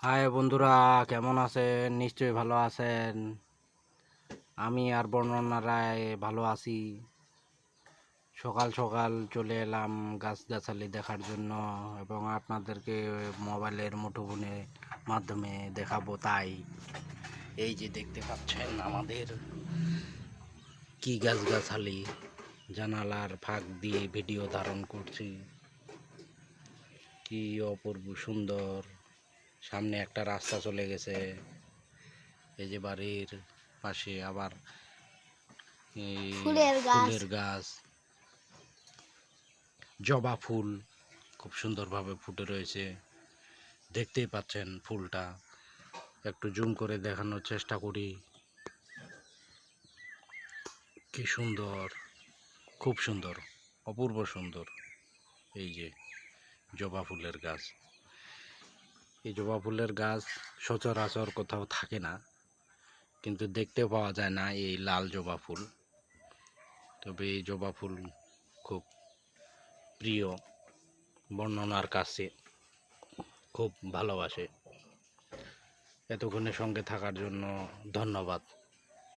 High বন্ধুরা, কেমন আছেন? নিশ্চয়ই ভালো আছেন। আমি আর বর্ণনা রায় ভালো আছি। সকাল সকাল চলে এলাম গাছগাছালি দেখার জন্য এবং আপনাদেরকে মোবাইলের মুঠোফোনের মাধ্যমে দেখাবো। তাই এই যে দেখতে পাচ্ছেন আমাদের কি গাছগাছালি, জানালার ফাঁক দিয়ে ভিডিও ধারণ করছি। কি অপূর্ব সুন্দর। সামনে একটা রাস্তা চলে গেছে। এই যে বাড়ির পাশে আবার এই ফুলের গাছ, জবা ফুল খুব সুন্দরভাবে ফুটে রয়েছে। দেখতেই পাচ্ছেন ফুলটা, একটু জুম করে দেখানোর চেষ্টা করি। কি সুন্দর, খুব সুন্দর, অপূর্ব সুন্দর। এই যে জবা ফুলের গাছ, এই জবা ফুলের গাছ সচরাচর কোথাও থাকে না, কিন্তু দেখতে পাওয়া যায় না এই লাল জবা ফুল। তবে এই জবা ফুল খুব প্রিয়, বর্ণনার কাছে খুব ভালোবাসে। এতক্ষণের সঙ্গে থাকার জন্য ধন্যবাদ।